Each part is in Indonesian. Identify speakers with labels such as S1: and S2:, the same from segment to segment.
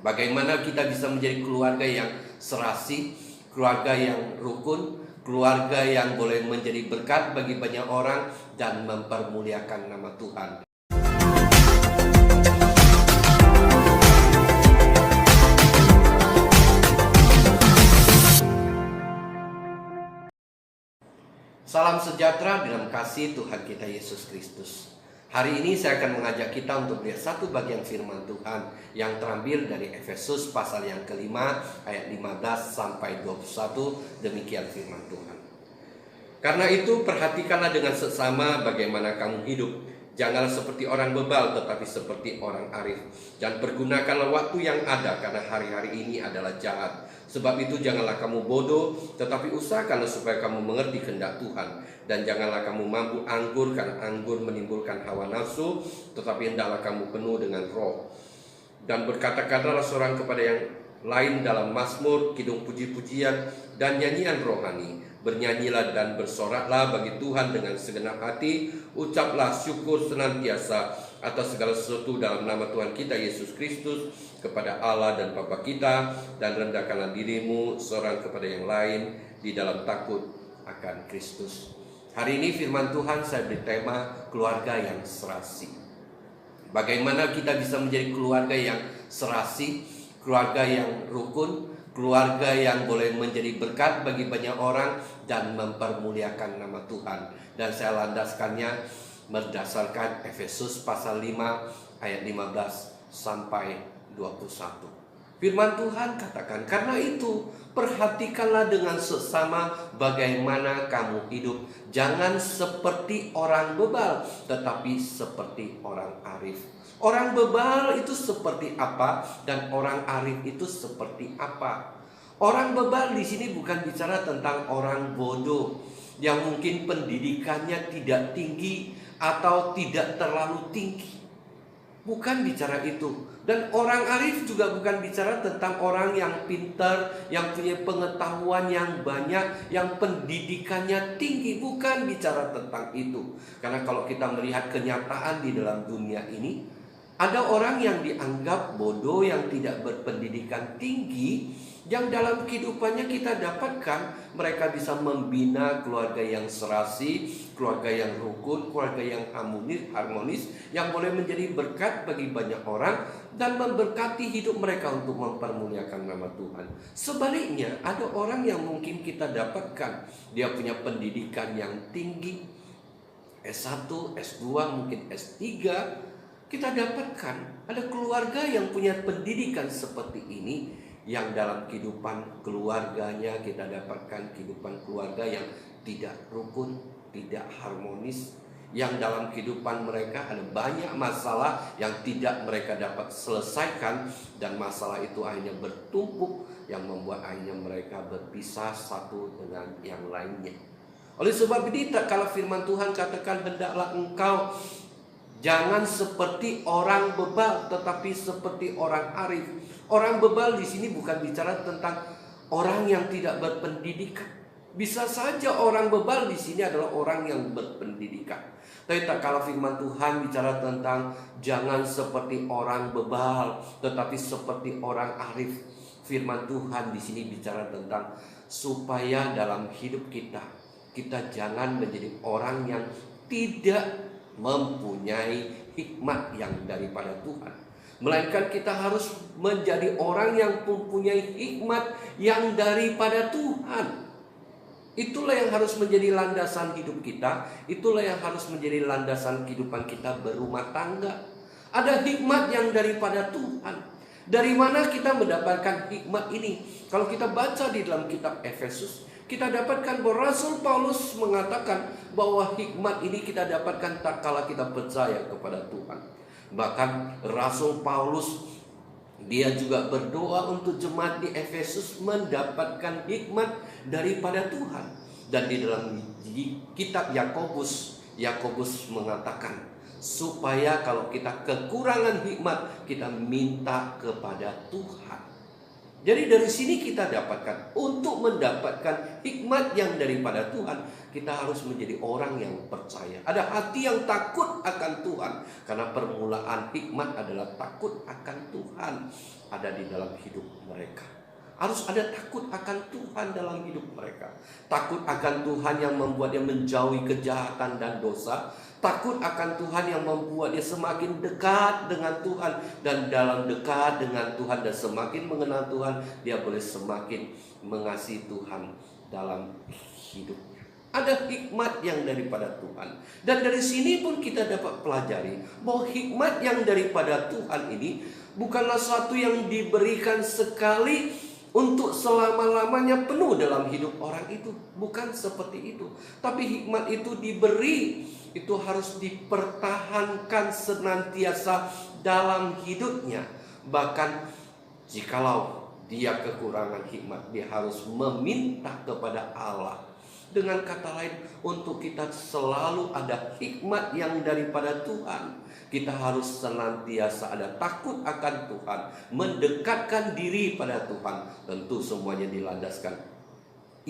S1: Bagaimana kita bisa menjadi keluarga yang serasi, keluarga yang rukun, keluarga yang boleh menjadi berkat bagi banyak orang dan mempermuliakan nama Tuhan. Salam sejahtera dalam kasih Tuhan kita Yesus Kristus. Hari ini saya akan mengajak kita untuk melihat satu bagian firman Tuhan yang terambil dari Efesus pasal yang kelima ayat 15 sampai 21. Demikian firman Tuhan. Karena itu perhatikanlah dengan seksama bagaimana kamu hidup. Janganlah seperti orang bebal tetapi seperti orang arif. Dan pergunakanlah waktu yang ada karena hari-hari ini adalah jahat. Sebab itu janganlah kamu bodoh, tetapi usahakanlah supaya kamu mengerti kehendak Tuhan. Dan janganlah kamu mabuk anggur, karena anggur menimbulkan hawa nafsu, tetapi hendaklah kamu penuh dengan roh. Dan berkata-katalah seorang kepada yang lain dalam mazmur, kidung puji-pujian, dan nyanyian rohani. Bernyanyilah dan bersoraklah bagi Tuhan dengan segenap hati. Ucaplah syukur senantiasa atas segala sesuatu dalam nama Tuhan kita Yesus Kristus kepada Allah dan Bapa kita, dan rendahkanlah dirimu seorang kepada yang lain di dalam takut akan Kristus. Hari ini firman Tuhan saya beri tema keluarga yang serasi. Bagaimana kita bisa menjadi keluarga yang serasi, keluarga yang rukun, keluarga yang boleh menjadi berkat bagi banyak orang dan mempermuliakan nama Tuhan. Dan saya landaskannya berdasarkan Efesus pasal 5 ayat 15 sampai 21. Firman Tuhan katakan, karena itu perhatikanlah dengan seksama bagaimana kamu hidup. Jangan seperti orang bebal, tetapi seperti orang arif. Orang bebal itu seperti apa dan orang arif itu seperti apa? Orang bebal di sini bukan bicara tentang orang bodoh yang mungkin pendidikannya tidak tinggi atau tidak terlalu tinggi. Bukan bicara itu. Dan orang arif juga bukan bicara tentang orang yang pintar, yang punya pengetahuan yang banyak, yang pendidikannya tinggi. Bukan bicara tentang itu. Karena kalau kita melihat kenyataan di dalam dunia ini, ada orang yang dianggap bodoh, yang tidak berpendidikan tinggi, yang dalam kehidupannya kita dapatkan mereka bisa membina keluarga yang serasi, keluarga yang rukun, keluarga yang harmonis, yang boleh menjadi berkat bagi banyak orang dan memberkati hidup mereka untuk mempermuliakan nama Tuhan. Sebaliknya, ada orang yang mungkin kita dapatkan dia punya pendidikan yang tinggi, S1, S2, mungkin S3. Kita dapatkan ada keluarga yang punya pendidikan seperti ini, yang dalam kehidupan keluarganya kita dapatkan kehidupan keluarga yang tidak rukun, tidak harmonis, yang dalam kehidupan mereka ada banyak masalah yang tidak mereka dapat selesaikan, dan masalah itu akhirnya bertumpuk yang membuat akhirnya mereka berpisah satu dengan yang lainnya. Oleh sebab ini, kalau firman Tuhan katakan, hendaklah engkau jangan seperti orang bebal, tetapi seperti orang arif. Orang bebal di sini bukan bicara tentang orang yang tidak berpendidikan. Bisa saja orang bebal di sini adalah orang yang berpendidikan. Tapi kalau firman Tuhan bicara tentang jangan seperti orang bebal, tetapi seperti orang arif. Firman Tuhan di sini bicara tentang supaya dalam hidup kita jangan menjadi orang yang tidak mempunyai hikmat yang daripada Tuhan, melainkan kita harus menjadi orang yang mempunyai hikmat yang daripada Tuhan. Itulah yang harus menjadi landasan hidup kita. Itulah yang harus menjadi landasan kehidupan kita berumah tangga. Ada hikmat yang daripada Tuhan. Dari mana kita mendapatkan hikmat ini? Kalau kita baca di dalam kitab Efesus, kita dapatkan bahwa Rasul Paulus mengatakan bahwa hikmat ini kita dapatkan tak kala kita percaya kepada Tuhan. Bahkan Rasul Paulus dia juga berdoa untuk jemaat di Efesus mendapatkan hikmat daripada Tuhan. Dan di dalam kitab Yakobus mengatakan supaya kalau kita kekurangan hikmat, kita minta kepada Tuhan. Jadi dari sini kita dapatkan, untuk mendapatkan hikmat yang daripada Tuhan, kita harus menjadi orang yang percaya. Ada hati yang takut akan Tuhan, karena permulaan hikmat adalah takut akan Tuhan. ada di dalam hidup mereka. Harus ada takut akan Tuhan dalam hidup mereka. Takut akan Tuhan yang membuat dia menjauhi kejahatan dan dosa. Takut akan Tuhan yang membuat dia semakin dekat dengan Tuhan. Dan dalam dekat dengan Tuhan dan semakin mengenal Tuhan, dia boleh semakin mengasihi Tuhan dalam hidupnya. Ada hikmat yang daripada Tuhan. Dan dari sini pun kita dapat pelajari bahwa hikmat yang daripada Tuhan ini bukanlah sesuatu yang diberikan sekali untuk selama-lamanya penuh dalam hidup orang itu. Bukan seperti itu. Tapi hikmat itu diberi, itu harus dipertahankan senantiasa dalam hidupnya. Bahkan jikalau dia kekurangan hikmat, dia harus meminta kepada Allah. Dengan kata lain, untuk kita selalu ada hikmat yang daripada Tuhan, kita harus senantiasa ada takut akan Tuhan, mendekatkan diri pada Tuhan. Tentu semuanya dilandaskan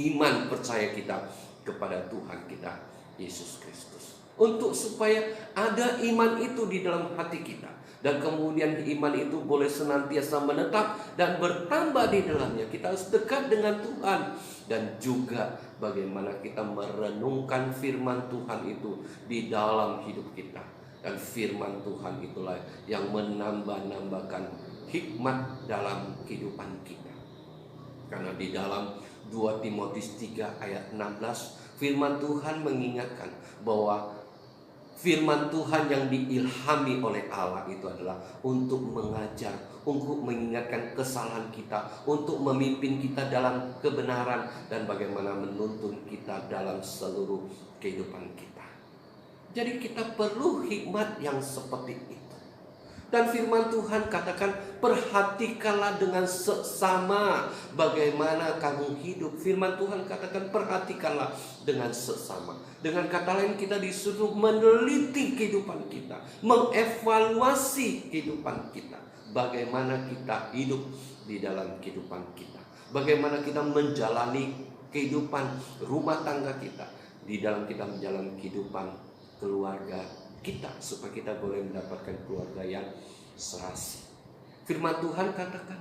S1: iman percaya kita kepada Tuhan kita, Yesus Kristus. Untuk supaya ada iman itu di dalam hati kita, dan kemudian iman itu boleh senantiasa menetap dan bertambah di dalamnya, kita harus dekat dengan Tuhan. Dan juga bagaimana kita merenungkan firman Tuhan itu di dalam hidup kita. Dan firman Tuhan itulah yang menambah-nambahkan hikmat dalam kehidupan kita. Karena di dalam 2 Timotius 3 ayat 16, firman Tuhan mengingatkan bahwa firman Tuhan yang diilhami oleh Allah itu adalah untuk mengajar, untuk mengingatkan kesalahan kita, untuk memimpin kita dalam kebenaran, dan bagaimana menuntun kita dalam seluruh kehidupan kita. Jadi kita perlu hikmat yang seperti itu. Dan firman Tuhan katakan, perhatikanlah dengan seksama bagaimana kamu hidup. Firman Tuhan katakan, perhatikanlah dengan seksama. Dengan kata lain, kita disuruh meneliti kehidupan kita, mengevaluasi kehidupan kita. Bagaimana kita hidup di dalam kehidupan kita, bagaimana kita menjalani kehidupan rumah tangga kita, di dalam kita menjalani kehidupan keluarga kita, supaya kita boleh mendapatkan keluarga yang serasi. Firman Tuhan katakan,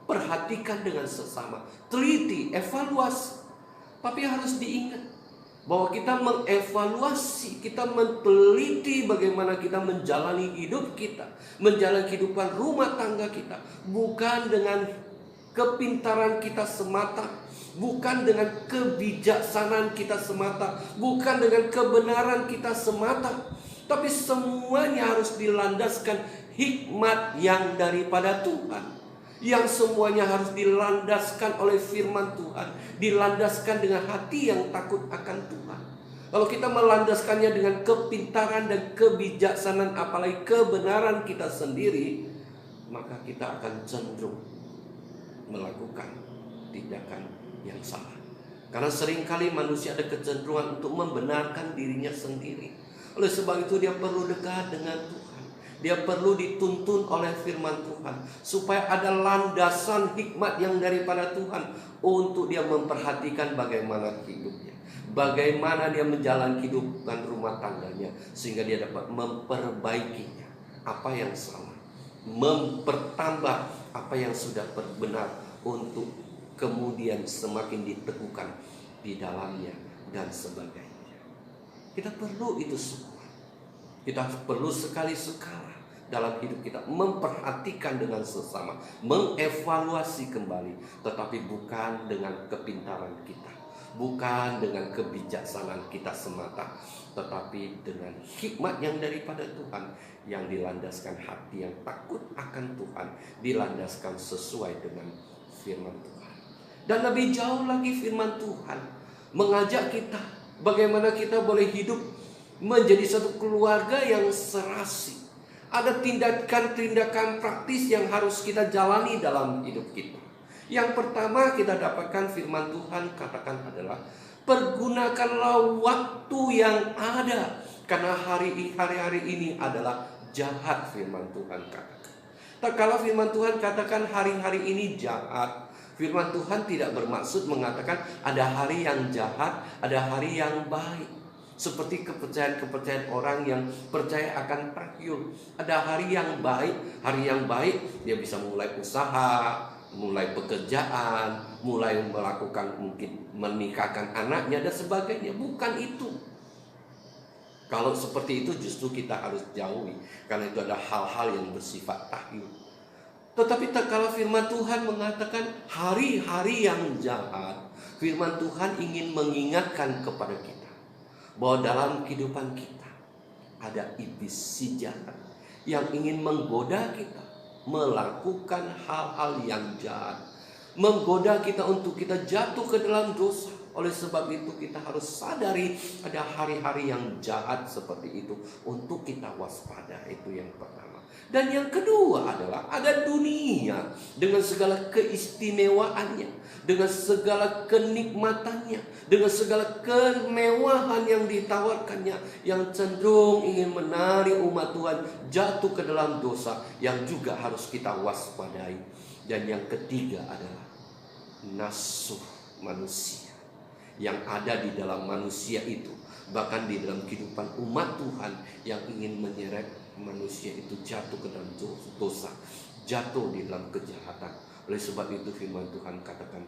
S1: perhatikan dengan sesama, teliti, evaluasi. Tapi harus diingat bahwa kita mengevaluasi, kita meneliti bagaimana kita menjalani hidup kita, menjalani kehidupan rumah tangga kita, bukan dengan kepintaran kita semata, bukan dengan kebijaksanaan kita semata, bukan dengan kebenaran kita semata, tapi semuanya harus dilandaskan hikmat yang daripada Tuhan. Yang semuanya harus dilandaskan oleh firman Tuhan, dilandaskan dengan hati yang takut akan Tuhan. Kalau kita melandaskannya dengan kepintaran dan kebijaksanaan, apalagi kebenaran kita sendiri, maka kita akan cenderung melakukan tindakan yang salah. Karena seringkali manusia ada kecenderungan untuk membenarkan dirinya sendiri. Oleh sebab itu dia perlu dekat dengan Tuhan. Dia perlu dituntun oleh firman Tuhan, supaya ada landasan hikmat yang daripada Tuhan untuk dia memperhatikan bagaimana hidupnya, bagaimana dia menjalani kehidupan rumah tangganya, sehingga dia dapat memperbaikinya apa yang salah, mempertambah apa yang sudah benar, untuk kemudian semakin diteguhkan di dalamnya dan sebagainya. Kita perlu itu semua. Kita perlu sekali-sekala dalam hidup kita memperhatikan dengan sesama, mengevaluasi kembali, tetapi bukan dengan kepintaran kita, bukan dengan kebijaksanaan kita semata, tetapi dengan hikmat yang daripada Tuhan, yang dilandaskan hati yang takut akan Tuhan, dilandaskan sesuai dengan firman Tuhan. Dan lebih jauh lagi, firman Tuhan mengajak kita bagaimana kita boleh hidup menjadi satu keluarga yang serasi. Ada tindakan-tindakan praktis yang harus kita jalani dalam hidup kita. Yang pertama kita dapatkan firman Tuhan katakan adalah, pergunakanlah waktu yang ada, karena hari-hari ini adalah jahat, firman Tuhan katakan. Tak kalau firman Tuhan katakan hari-hari ini jahat, firman Tuhan tidak bermaksud mengatakan ada hari yang jahat, ada hari yang baik. Seperti kepercayaan-kepercayaan orang yang percaya akan takyul. Ada hari yang baik dia bisa mulai usaha, mulai pekerjaan, mulai melakukan mungkin menikahkan anaknya dan sebagainya. Bukan itu. Kalau seperti itu justru kita harus jauhi, karena itu ada hal-hal yang bersifat takyul. Tetapi kalau firman Tuhan mengatakan hari-hari yang jahat, firman Tuhan ingin mengingatkan kepada kita bahwa dalam kehidupan kita ada iblis si jahat yang ingin menggoda kita melakukan hal-hal yang jahat, menggoda kita untuk kita jatuh ke dalam dosa. Oleh sebab itu kita harus sadari ada hari-hari yang jahat seperti itu untuk kita waspada. Itu yang pertama. Dan yang kedua adalah ada dunia dengan segala keistimewaannya, dengan segala kenikmatannya, dengan segala kemewahan yang ditawarkannya, yang cenderung ingin menarik umat Tuhan jatuh ke dalam dosa, yang juga harus kita waspadai. Dan yang ketiga adalah nafsu manusia yang ada di dalam manusia itu, bahkan di dalam kehidupan umat Tuhan yang ingin menyeret manusia itu jatuh ke dalam dosa, jatuh di dalam kejahatan. Oleh sebab itu firman Tuhan katakan,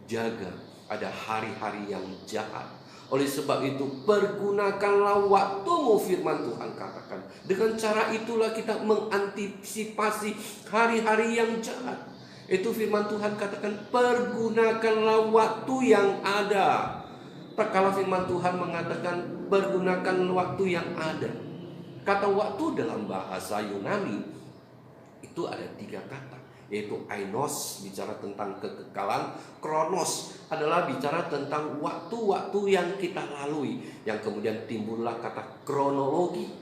S1: jaga, ada hari-hari yang jahat. Oleh sebab itu pergunakanlah waktumu, firman Tuhan katakan. Dengan cara itulah kita mengantisipasi hari-hari yang jahat. Itu firman Tuhan katakan, pergunakanlah waktu yang ada. Kalau firman Tuhan mengatakan pergunakan waktu yang ada, kata waktu dalam bahasa Yunani itu ada 3 kata, yaitu ainos bicara tentang kekekalan, kronos adalah bicara tentang waktu-waktu yang kita lalui, yang kemudian timbullah kata kronologi.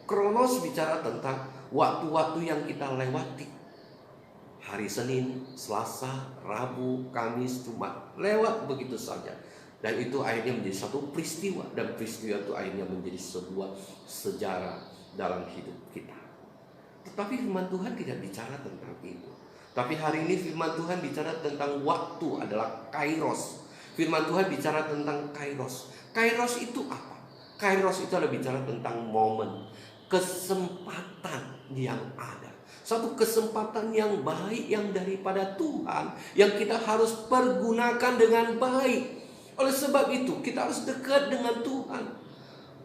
S1: Kronos bicara tentang waktu-waktu yang kita lewati. Hari Senin, Selasa, Rabu, Kamis, Jumat, lewat begitu saja. Dan itu akhirnya menjadi satu peristiwa, dan peristiwa itu akhirnya menjadi sebuah sejarah dalam hidup kita. Tetapi firman Tuhan tidak bicara tentang itu. Tapi hari ini firman Tuhan bicara tentang waktu adalah kairos. Firman Tuhan bicara tentang kairos. Kairos itu apa? Kairos itu adalah bicara tentang momen, kesempatan yang ada. Satu kesempatan yang baik yang daripada Tuhan, yang kita harus pergunakan dengan baik. Oleh sebab itu kita harus dekat dengan Tuhan.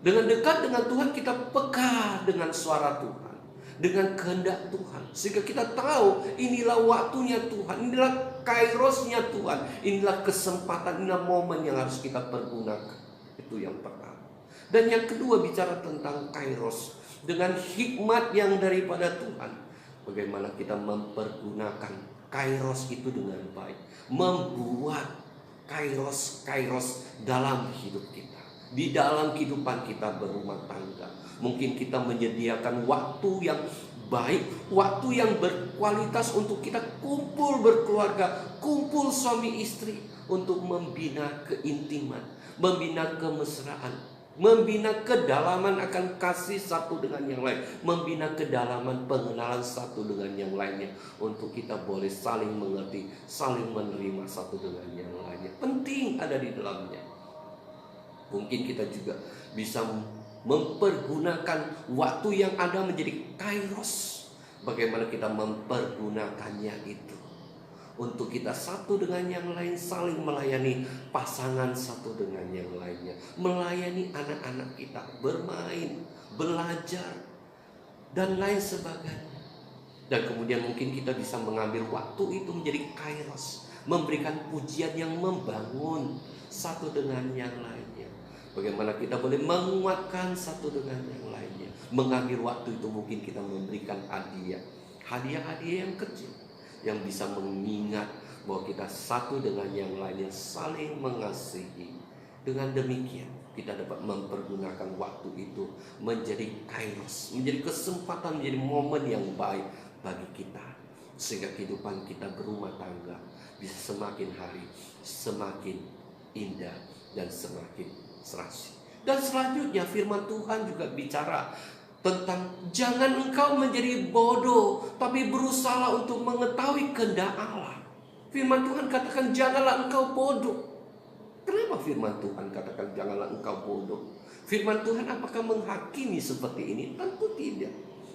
S1: Dengan dekat dengan Tuhan kita peka dengan suara Tuhan, dengan kehendak Tuhan, sehingga kita tahu inilah waktunya Tuhan, inilah kairosnya Tuhan, inilah kesempatan, inilah momen yang harus kita pergunakan. Itu yang pertama. Dan yang kedua bicara tentang kairos dengan hikmat yang daripada Tuhan. Bagaimana kita mempergunakan kairos itu dengan baik, membuat kairos dalam hidup kita, di dalam kehidupan kita berumah tangga. Mungkin kita menyediakan waktu yang baik, waktu yang berkualitas untuk kita kumpul berkeluarga, kumpul suami istri, untuk membina keintiman, membina kemesraan, membina kedalaman akan kasih satu dengan yang lain, membina kedalaman pengenalan satu dengan yang lainnya, untuk kita boleh saling mengerti, saling menerima satu dengan yang lainnya. Penting ada di dalamnya. Mungkin kita juga bisa mempergunakan waktu yang ada menjadi kairos. Bagaimana kita mempergunakannya itu untuk kita satu dengan yang lain, saling melayani pasangan satu dengan yang lainnya, melayani anak-anak kita, bermain, belajar, dan lain sebagainya. Dan kemudian mungkin kita bisa mengambil waktu itu menjadi kairos, memberikan pujian yang membangun satu dengan yang lainnya. Bagaimana kita boleh menguatkan satu dengan yang lainnya. Mengambil waktu itu mungkin kita memberikan hadiah-hadiah yang kecil, yang bisa mengingat bahwa kita satu dengan yang lainnya saling mengasihi. Dengan demikian kita dapat mempergunakan waktu itu menjadi kairos, menjadi kesempatan, menjadi momen yang baik bagi kita, sehingga kehidupan kita berumah tangga bisa semakin hari semakin indah dan semakin serasi. Dan selanjutnya firman Tuhan juga bicara tentang jangan engkau menjadi bodoh, tapi berusaha untuk mengetahui kehendak Allah. Firman Tuhan katakan janganlah engkau bodoh. Kenapa firman Tuhan katakan janganlah engkau bodoh? Firman Tuhan apakah menghakimi seperti ini? Tentu tidak.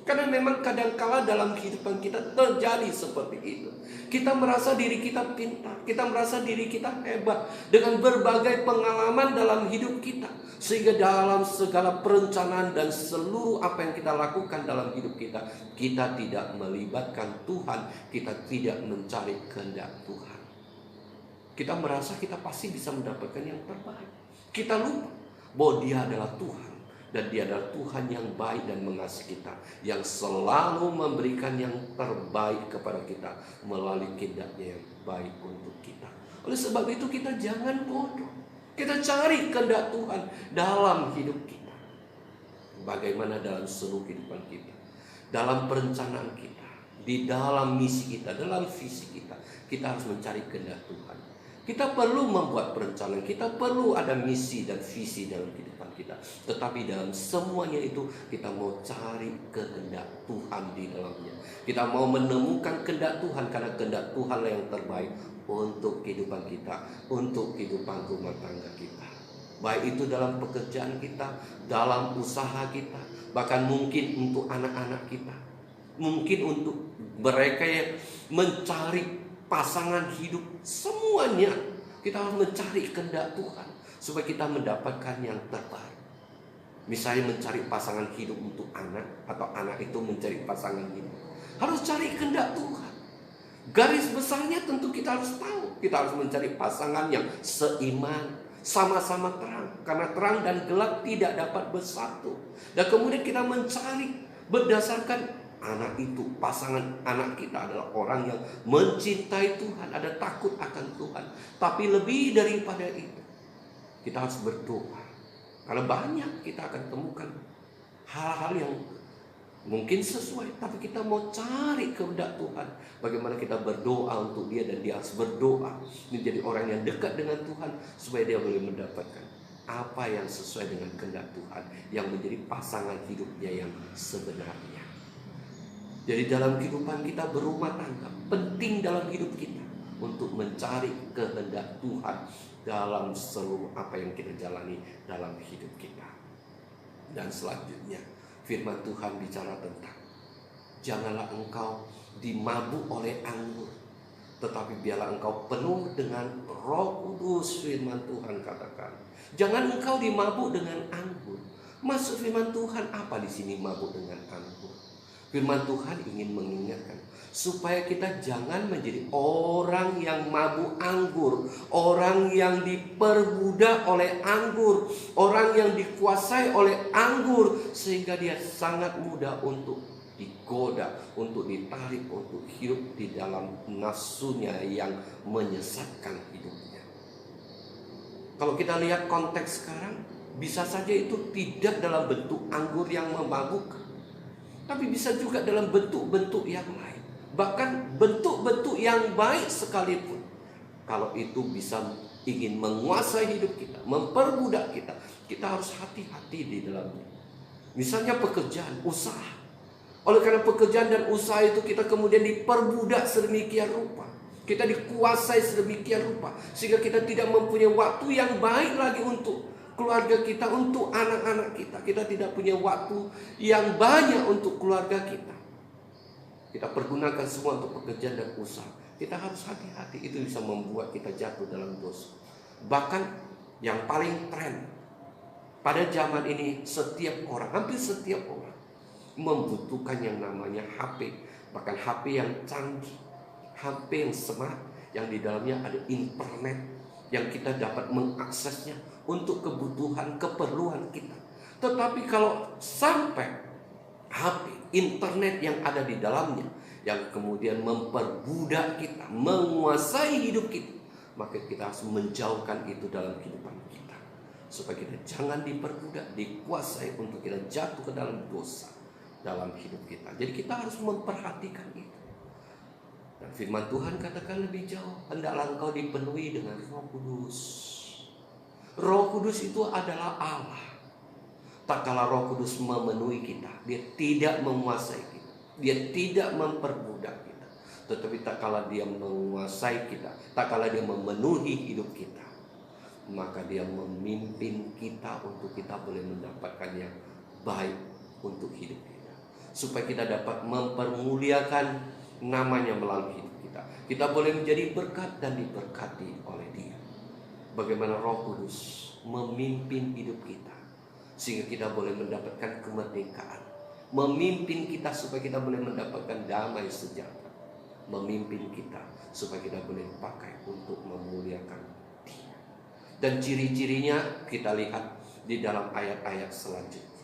S1: Karena memang kadangkala dalam kehidupan kita terjadi seperti itu. Kita merasa diri kita pintar, kita merasa diri kita hebat dengan berbagai pengalaman dalam hidup kita. Sehingga dalam segala perencanaan dan seluruh apa yang kita lakukan dalam hidup kita, kita tidak melibatkan Tuhan, kita tidak mencari kehendak Tuhan. Kita merasa kita pasti bisa mendapatkan yang terbaik. Kita lupa bahwa Dia adalah Tuhan. Dan Dia adalah Tuhan yang baik dan mengasihi kita, yang selalu memberikan yang terbaik kepada kita melalui kehendak-Nya yang baik untuk kita. Oleh sebab itu kita jangan bodoh. Kita cari kehendak Tuhan dalam hidup kita. Bagaimana dalam seluruh kehidupan kita, dalam perencanaan kita, di dalam misi kita, dalam visi kita, kita harus mencari kehendak Tuhan. Kita perlu membuat perencanaan, kita perlu ada misi dan visi dalam kehidupan kita. Tetapi dalam semuanya itu kita mau cari kehendak Tuhan di dalamnya. Kita mau menemukan kehendak Tuhan karena kehendak Tuhan yang terbaik untuk kehidupan kita, untuk kehidupan rumah tangga kita. Baik itu dalam pekerjaan kita, dalam usaha kita, bahkan mungkin untuk anak-anak kita. Mungkin untuk mereka yang mencari pasangan hidup, semuanya kita harus mencari kehendak Tuhan supaya kita mendapatkan yang terbaik. Misalnya mencari pasangan hidup untuk anak, atau anak itu mencari pasangan hidup, harus cari kehendak Tuhan. Garis besarnya tentu kita harus tahu, kita harus mencari pasangan yang seiman, sama-sama terang, karena terang dan gelap tidak dapat bersatu. Dan kemudian kita mencari berdasarkan anak itu, pasangan anak kita adalah orang yang mencintai Tuhan, ada takut akan Tuhan. Tapi lebih daripada itu, kita harus berdoa. Karena banyak kita akan temukan hal-hal yang mungkin sesuai, tapi kita mau cari kehendak Tuhan. Bagaimana kita berdoa untuk dia, dan dia harus berdoa menjadi orang yang dekat dengan Tuhan supaya dia boleh mendapatkan apa yang sesuai dengan kehendak Tuhan, yang menjadi pasangan hidupnya yang sebenarnya. Jadi dalam kehidupan kita berumah tangga, penting dalam hidup kita untuk mencari kehendak Tuhan dalam seluruh apa yang kita jalani dalam hidup kita. Dan selanjutnya firman Tuhan bicara tentang janganlah engkau dimabuk oleh anggur, tetapi biarlah engkau penuh dengan Roh Kudus. Firman Tuhan katakan, jangan engkau dimabuk dengan anggur. Maksud firman Tuhan apa di sini mabuk dengan anggur? Firman Tuhan ingin mengingatkan supaya kita jangan menjadi orang yang mabuk anggur, orang yang diperbudak oleh anggur, orang yang dikuasai oleh anggur, sehingga dia sangat mudah untuk digoda, untuk ditarik, untuk hidup di dalam nafsunya yang menyesatkan hidupnya. Kalau kita lihat konteks sekarang, bisa saja itu tidak dalam bentuk anggur yang memabukkan, tapi bisa juga dalam bentuk-bentuk yang lain. Bahkan bentuk-bentuk yang baik sekalipun, kalau itu bisa ingin menguasai hidup kita, memperbudak kita, kita harus hati-hati di dalamnya. Misalnya pekerjaan, usaha. Oleh karena pekerjaan dan usaha itu kita kemudian diperbudak sedemikian rupa, kita dikuasai sedemikian rupa, sehingga kita tidak mempunyai waktu yang baik lagi untuk keluarga kita, untuk anak-anak kita. Kita tidak punya waktu yang banyak untuk keluarga kita. Kita pergunakan semua untuk pekerjaan dan usaha. Kita harus hati-hati, itu bisa membuat kita jatuh dalam dosa. Bahkan yang paling tren pada zaman ini, setiap orang, hampir setiap orang membutuhkan yang namanya HP. Bahkan HP yang canggih, HP yang smart, yang di dalamnya ada internet, yang kita dapat mengaksesnya untuk kebutuhan, keperluan kita. Tetapi kalau sampai HP, internet yang ada di dalamnya, yang kemudian memperbudak kita, menguasai hidup kita, maka kita harus menjauhkan itu dalam kehidupan kita, supaya kita jangan diperbudak, dikuasai untuk kita jatuh ke dalam dosa dalam hidup kita. Jadi kita harus memperhatikan itu. Dan firman Tuhan katakan lebih jauh, hendaklah engkau dipenuhi dengan Roh Kudus. Roh Kudus itu adalah Allah. Tak kala Roh Kudus memenuhi kita, dia tidak menguasai kita, dia tidak memperbudak kita. Tetapi tak kala dia menguasai kita, tak kala dia memenuhi hidup kita, maka Dia memimpin kita untuk kita boleh mendapatkan yang baik untuk hidup kita, supaya kita dapat mempermuliakan namanya melalui hidup kita. Kita boleh menjadi berkat dan diberkati oleh Dia. Bagaimana Roh Kudus memimpin hidup kita sehingga kita boleh mendapatkan kemerdekaan, memimpin kita supaya kita boleh mendapatkan damai sejahtera, memimpin kita supaya kita boleh pakai untuk memuliakan Dia. Dan ciri-cirinya kita lihat di dalam ayat-ayat selanjutnya.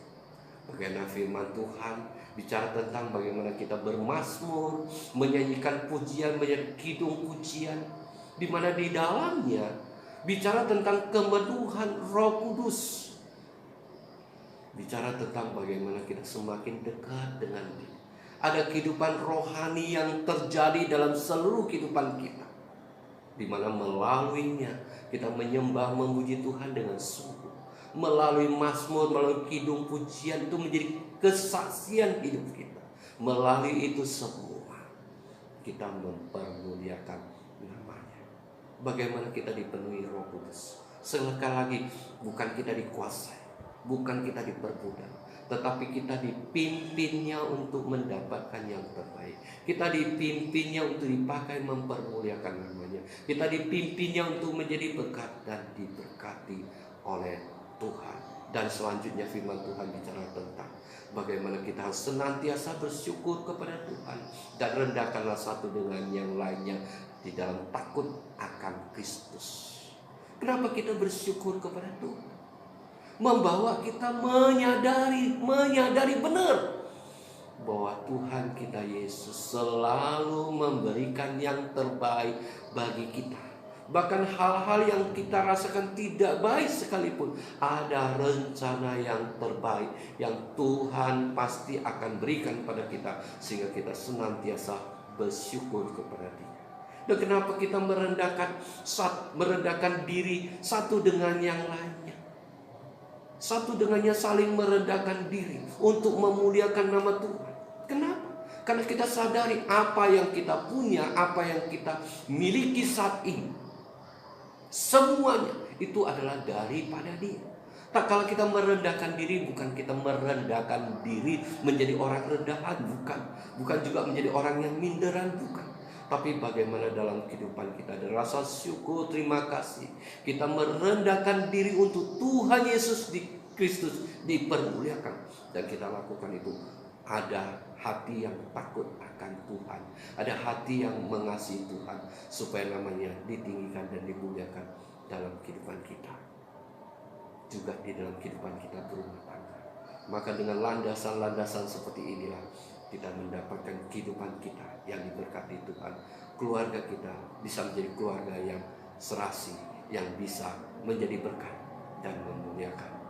S1: Bagaimana firman Tuhan bicara tentang bagaimana kita bermazmur, menyanyikan pujian, menyanyikan kidung pujian, di mana di dalamnya bicara tentang kemenuhan Roh Kudus. Bicara tentang bagaimana kita semakin dekat dengan Dia. Ada kehidupan rohani yang terjadi dalam seluruh kehidupan kita, di mana melaluinya kita menyembah, memuji Tuhan dengan sungguh. Melalui mazmur, melalui kidung pujian itu menjadi kesaksian hidup kita. Melalui itu semua kita mempermuliakan namanya. Bagaimana kita dipenuhi Roh Kudus? Sekali lagi, bukan kita dikuasai, bukan kita diperbudak, tetapi kita dipimpinnya untuk mendapatkan yang terbaik. Kita dipimpinnya untuk dipakai mempermuliakan namanya. Kita dipimpinnya untuk menjadi berkat dan diberkati oleh Tuhan. Dan selanjutnya firman Tuhan bicara tentang bagaimana kita harus senantiasa bersyukur kepada Tuhan, dan rendahkanlah satu dengan yang lainnya di dalam takut akan Kristus. Kenapa kita bersyukur kepada Tuhan? Membawa kita menyadari benar bahwa Tuhan kita Yesus selalu memberikan yang terbaik bagi kita. Bahkan hal-hal yang kita rasakan tidak baik sekalipun, ada rencana yang terbaik yang Tuhan pasti akan berikan pada kita, sehingga kita senantiasa bersyukur kepada Dia. Dan kenapa kita merendahkan diri satu dengan yang lainnya? Satu dengannya saling merendahkan diri untuk memuliakan nama Tuhan. Kenapa? Karena kita sadari apa yang kita punya, apa yang kita miliki saat ini, semuanya itu adalah daripada Dia. Tak kala kita merendahkan diri, bukan kita merendahkan diri menjadi orang rendahan, bukan juga menjadi orang yang minderan, bukan. Tapi bagaimana dalam kehidupan kita ada rasa syukur, terima kasih, kita merendahkan diri untuk Tuhan Yesus di Kristus dipermuliakan, dan kita lakukan itu. Ada hati yang takut akan Tuhan, ada hati yang mengasihi Tuhan, supaya namanya ditinggikan dan dimuliakan dalam kehidupan kita, juga di dalam kehidupan kita berumah tangga. Maka dengan landasan-landasan seperti inilah kita mendapatkan kehidupan kita yang diberkati Tuhan. Keluarga kita bisa menjadi keluarga yang serasi, yang bisa menjadi berkat dan memuliakan